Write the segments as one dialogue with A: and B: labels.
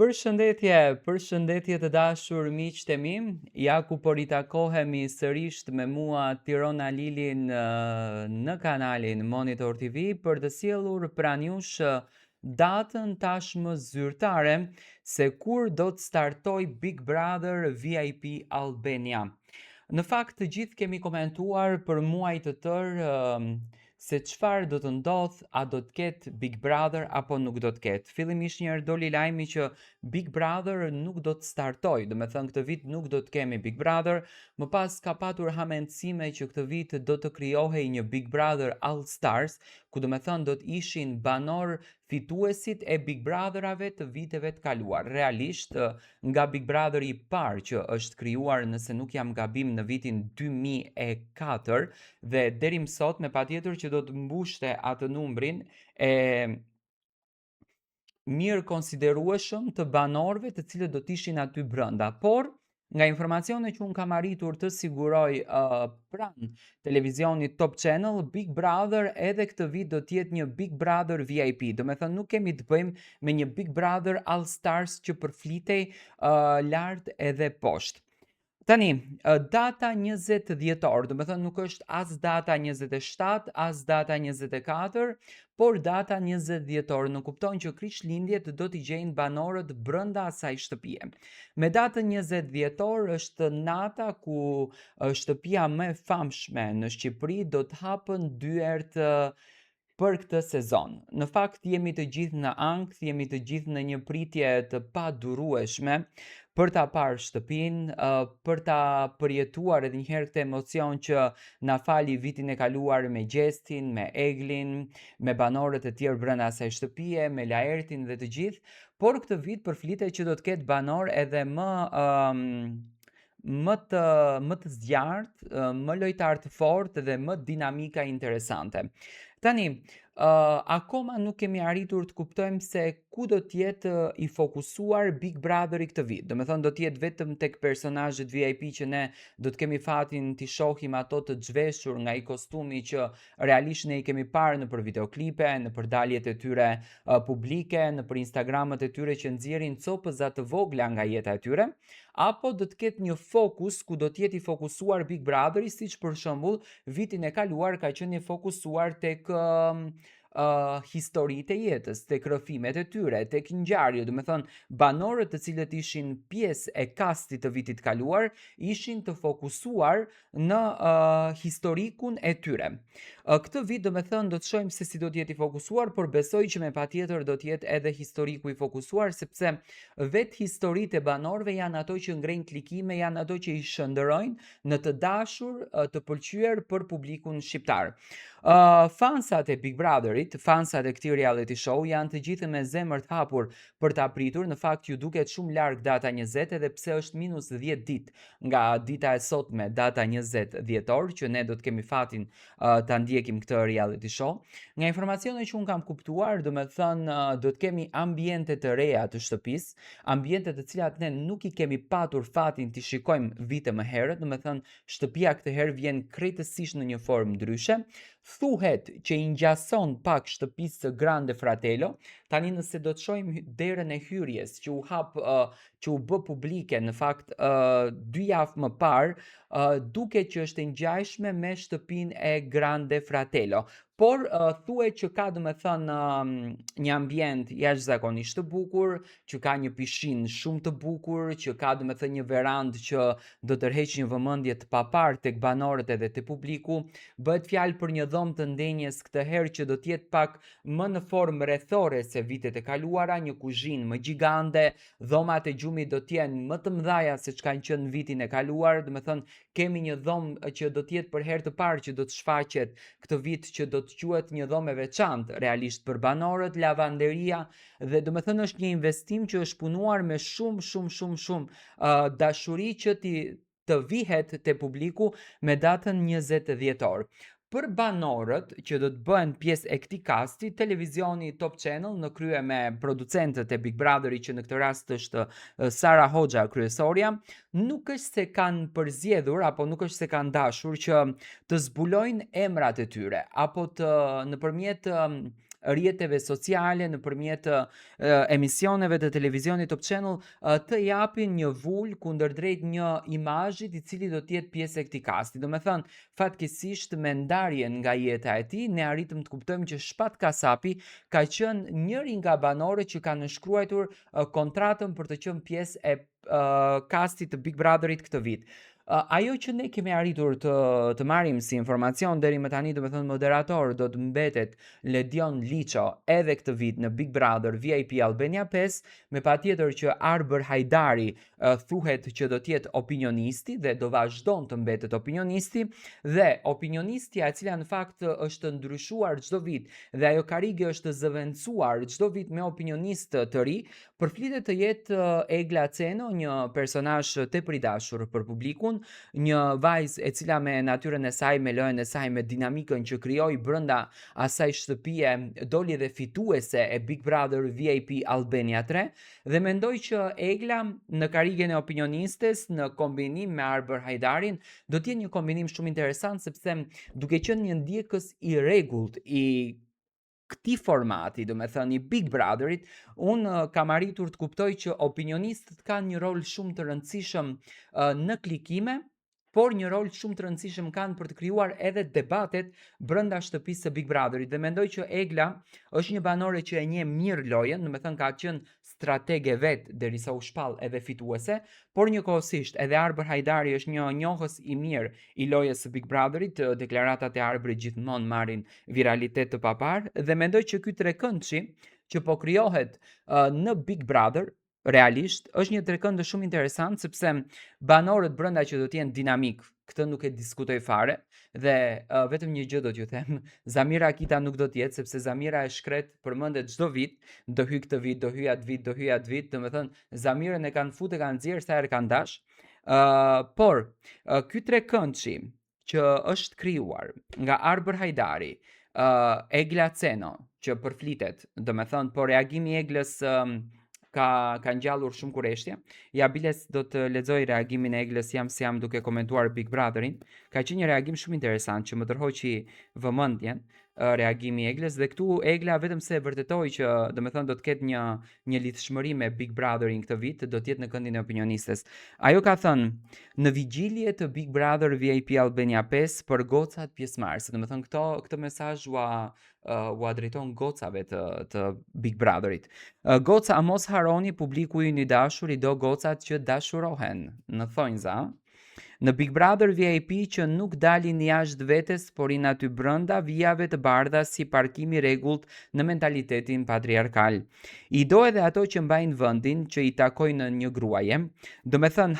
A: Përshëndetje të dashur miqtë e mi, ja ku po ritakohemi sërish me mua Tirona Lilin në kanalin Monitor TV për të sjellur pranë jush datën tashmë zyrtare se kur do të startoj Big Brother VIP Albania. Në fakt të gjithë kemi komentuar për muaj të tërë se çfarë do të ndodh, a do të ketë Big Brother apo nuk do të ketë. Fillimisht njëherë doli lajmi që Big Brother nuk do të startojë, do me thënë këtë vit nuk do të kemi Big Brother, më pas ka patur hamendësime që këtë vit do të krijohej një Big Brother All Stars, ku do me thënë do të ishin banor fituesit e Big Brotherave të viteve të kaluar. Realisht, nga Big Brother i parë që është krijuar, nëse nuk jam gabim, në vitin 2004 dhe deri më sot, me patjetër që do të mbushte atë numrin e mirë konsiderueshëm të banorëve të cilët do të ishin aty brenda. Por nga informacionet që unë kam arritur të siguroj pranë televizionit Top Channel, Big Brother edhe këtë vit do të jetë një Big Brother VIP. Do me thënë nuk kemi të bëjmë me një Big Brother All Stars që përflitej lart edhe poshtë. Tani, data 20 dhjetor, do me thënë nuk është as data 27, as data 24, por data 20 dhjetor, në kupton që Krishtlindjet do t'i gjejnë banorët brenda asaj shtëpie. Me datën 20 dhjetor është nata ku shtëpia më e famshme në Shqipëri do të hapën dyert për këtë sezon. Në fakt jemi të gjithë në ankth, jemi të gjithë në një pritje të padurueshme për ta parë shtëpinë, për ta përjetuar edhe një herë këtë emocion që na fali vitin e kaluar me Gjestin, me Eglin, me banorët e tjerë brenda asaj shtëpie, me Laertin dhe të gjithë, por këtë vit përflitet që do të ketë banor edhe më të zgjartë, më lojtar të fortë dhe më dinamika interesante. Tani, akoma nuk kemi arritur të kuptojmë se ku do të jetë i fokusuar Big Brother i këtë vit. Do me thënë do të jetë vetëm tek personazhet VIP që ne do të kemi fatin t'i shohim ato të zhveshur nga i kostumi që realisht ne i kemi parë në për videoklipe, në për daljet e tyre publike, në për Instagramet e tyre që nxjerrin copëza të vogla nga jeta e tyre, apo do të ketë një fokus ku do të jetë i fokusuar Big Brotheri, siç për shembull vitin e kaluar ka qenë i fokusuar tek historitë e jetës, tek rrëfimet e tyre, tek ngjarjet, do me thënë banorët të cilët ishin pjesë e kastit të vitit kaluar ishin të fokusuar në historikun e tyre. Këtë vit do me thënë do të shohim se si do të jetë i fokusuar, por besoj që me patjetër do të jetë edhe historiku i fokusuar, sepse vetë historitë e banorëve janë ato që ngrejnë klikime, janë ato që i shëndërojnë në të dashur, të pëlqyer për publikun shqiptar. Fansat e Big Brotherit, fansat e këtij reality show janë të gjithë me zemër të hapur për ta pritur. Në fakt ju duket shumë larg data 20, edhe pse është minus 10 ditë nga dita e sotme, data 20 dhjetor, që ne do të kemi fatin ta ndjekim këtë reality show. Nga informacionet që unë kam kuptuar, do me thënë do të kemi ambiente të reja të shtëpisë, ambiente të cilat ne nuk i kemi patur fatin t'i shikojmë vite më herët, do me thënë shtëpia këtë herë vjen krejtësisht në një formë ndryshe. Thuhet që i ngjason pak shtëpisë së Grande Fratello. Tani nëse do të shohim derën e hyrjes që u bë publike në fakt 2 javë më parë, duket që është e ngjashme me shtëpinë e Grande Fratello. Por thuhet që ka, do me thënë, një ambient jashtëzakonisht të bukur, që ka një pishinë shumë të bukur, që ka, do me thënë, një verandë që do tërheq një vëmendje të papar tek banorët edhe te publiku. Bëhet fjalë për një dhomë të ndenjes këtë herë që do të jetë pak më në formë rrethore se vitet e kaluara, një kuzhinë më gjigande, dhomat e gjumit do të jenë më të mëdha se çka kanë qenë vitin e kaluar, do me thënë kemi një dhomë që do të jetë për herë të parë që do të shfaqet këtë vit, që do të quhet një dhomë e veçantë realisht për banorët, lavanderia, dhe do me thënë është një investim që është punuar me shumë dashuri që të vihet te publiku me datën 20 dhjetor. Për banorët që do të bëhen pjesë e këtij kasti, televizioni Top Channel në krye me producentët e Big Brotheri, që në këtë rast është Sara Hoxha kryesorja, nuk është se kanë përzgjedhur apo nuk është se kanë dashur që të zbulojnë emrat e tyre apo të nëpërmjet rrjeteve sociale, nëpërmjet emisioneve të televizionit Top Channel, të japin një vul kundërdrejt një imazhit i cili do të jetë pjesë e këtij kasti. Domethënë, fatkeqësisht me ndarjen nga jeta e tij, ne arritëm të kuptojmë që Shpat Kasapi ka qenë njëri nga banorët që kanë nënshkruar kontratën për të qenë pjesë e kastit të Big Brotherit këtë vit. Ajo që ne kemi arritur të marrim si informacion deri më tani, domethënë moderator do të mbetet Ledion Liço edhe këtë vit në Big Brother VIP Albania 5, me patjetër që Arber Hajdari thuhet që do të jetë opinionisti dhe do vazhdon të mbetet opinionisti, dhe opinionistja e cila në fakt është ndryshuar çdo vit dhe ajo karige është zëvendësuar çdo vit me opinionistë të ri, përflitet të jetë Egla Ceno, një personazh tepër i dashur për publikun, një vajzë e cila me natyrën e saj, me lojën e saj, me dinamikën që krijoi brenda asaj shtëpie, doli dhe fituese e Big Brother VIP Albania 3, dhe mendoj që Egla në karigen e opinionistes në kombinim me Arber Hajdarin do të jetë një kombinim shumë interesant, sepse duke qenë një ndjekës i rregullt i këtij formati, domethënë i Big Brotherit, unë kam arritur të kuptoj që opinionistët kanë një rol shumë të rëndësishëm në klikime, por një rol shumë të rëndësishëm kanë për të krijuar edhe debatet brenda shtëpisë së Big Brotherit, dhe mendoj që Egla është një banore që e njeh mirë lojën, domethënë ka qenë stratege vet derisa u shpall edhe fituese, por njëkohësisht edhe Arber Hajdari është një njohës i mirë i lojës së Big Brotherit, deklaratat e Arbrit gjithmonë marrin viralitet të papar, dhe mendoj që ky trekëndshi që po krijohet në Big Brother realisht është një trekëndë shumë interesant, sepse banorët brenda që do të jenë dinamik, këtë nuk e diskutoj fare, dhe vetëm një gjë do t'ju them, Zamira Akita nuk do të jetë, sepse Zamira e shkret përmendet çdo vit, do hyj këtë vit, do hyj atë vit, do hyj atë vit, domethënë Zamirën e kanë futur, kanë nxjerr sa herë kanë dash. Por ky trekëndshi që është krijuar nga Arber Hajdari, Egla Ceno, që përflitet, domethënë, por reagimi i Eglës ka ngjallur shumë kurreshtje. Ja Biles do të lexoj reagimin e Eglës jam si jam duke komentuar Big Brotherin. Ka qenë një reagim shumë interesant që më tërhoqi vëmendjen, reagimi i Eglës, dhe këtu Egla vetëm se vërtetoi që domethënë do të ketë një lidhshmëri me Big Brotherin këtë vit, do të jetë në këndin e opinionistes. Ajo ka thënë në vigjilje të Big Brother VIP Albania 5 për gocat pjesëmarrëse. Domethënë këtë mesazh u drejton gocave të Big Brotherit. Goca, mos harroni, publiku ynë i dashur i do gocat që dashurohen. Në thonjza, në Big Brother VIP që nuk dalin jashtë vetes, por in aty brenda vijave të bardha si parkimi rregullt në mentalitetin patriarkal. I do edhe ato që mbajnë vendin që i takojnë një gruaje, domethënë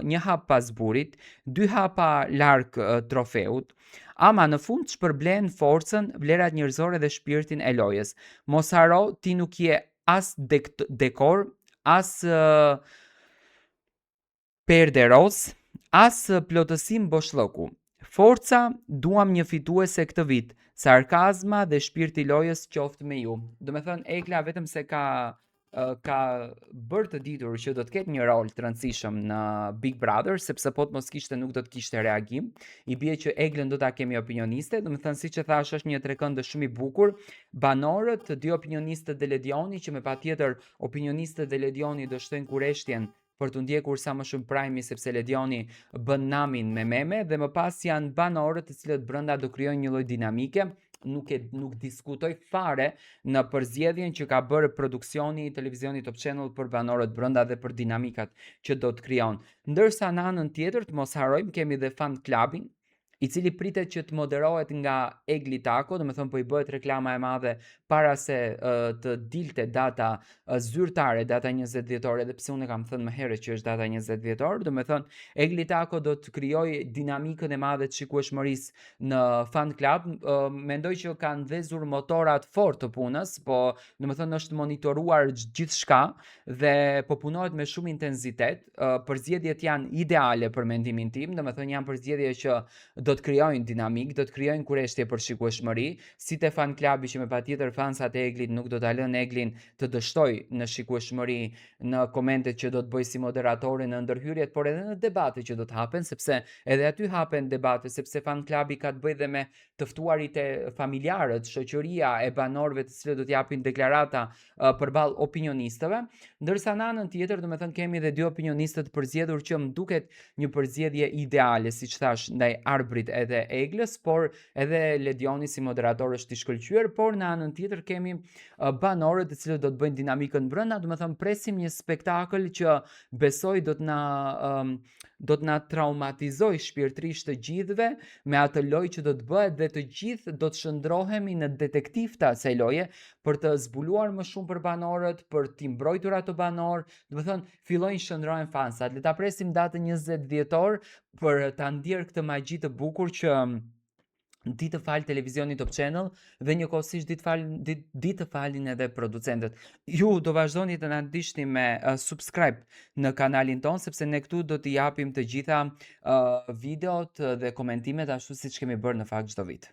A: një hap pas burit, 2 hapa larg trofeut, ama në fund shpërblen forcën, vlerat njerëzore dhe shpirtin e lojës. Mos haro, ti nuk je as dekor, as perderos, as plotësim boshllëku. Forca, duam një fituese këtë vit. Sarkazma dhe shpirti i lojës qoftë me ju. Domethënë Egla vetëm se ka bërë të ditur që do të ketë një rol të rëndësishëm në Big Brother, sepse po të mos kishte nuk do të kishte reagim. I bie që Eglën do ta kemi opinioniste, domethënë siç e thash është një trekëndë shumë i bukur. Banorët, 2 opinionistët dhe Ledioni, që me patjetër opinionistët dhe Ledioni do shtojnë kurreshtjen për të ndjekur sa më shumë prajmi, sepse Ledioni bën namin me meme, dhe më pas janë banorët të cilët brenda do krijojnë një lloj dinamike. Nuk diskutoj fare në përzgjedhjen që ka bërë produksioni i televizionit Top Channel për banorët brenda dhe për dinamikat që do të krijon. Ndërsa në anën tjetër, të mos harrojmë, kemi dhe fan clubin, i cili pritet që të moderohet nga Egli Tako, domethënë po i bëhet reklama e madhe para se të dilte data zyrtare, data 20 dhjetor, edhe pse unë kam thënë më herët që është data 20 dhjetor, domethënë Egli Tako do të krijojë dinamikën e madhe të shikueshmërisë në fan club. Mendoj që kanë ndezur motorat fort të punës, po domethënë është monitoruar gjithçka dhe po punohet me shumë intensitet. Përzgjedhjet janë ideale për mendimin tim, domethënë janë përzgjedhje që do të krijojnë dinamik, do të krijojnë kurreshtje për shikueshmëri, si te fan klubi që me patjetër fansat e Eglit nuk do ta lënë Eglin të dështoj në shikueshmëri në komentet që do të bëj si moderatore në ndërhyrjet, por edhe në debatet që do të hapen, sepse edhe aty hapen debate, sepse fan klubi ka të bëjë dhe me të ftuarit e familjarët, shoqëria e banorëve të cilët do të japin deklarata përballë opinionistëve, ndërsa në anën tjetër, domethënë kemi edhe dy opinionistë të përzgjedhur që më duket një përzgjedhje ideale, siç thash, ndaj Arbrit edhe Eglës, por edhe Ledioni si moderator është i shkëlqyer, por në anën tjetër kemi banorët të cilët do të bëjnë dinamikën brenda, domethënë presim një spektakël që besoj do të na traumatizoj shpirtërisht të gjithëve me atë lojë që do të bëhet dhe të gjithë do të shndrohemi në detektiv të asaj loje për të zbuluar më shumë për banorët, për t'i mbrojtur ato banor, domethënë fillojnë shndrohen fansat. Le ta presim datën 20 dhjetor për ta ndjerë këtë magji të bukur që di të fal televizioni Top Channel dhe njëkohësisht di të falin edhe producentët. Ju do vazhdoni të na ndiqni me subscribe në kanalin ton, sepse ne këtu do t'i japim të gjitha videot dhe komentimet ashtu siç kemi bërë në fakt çdo vit.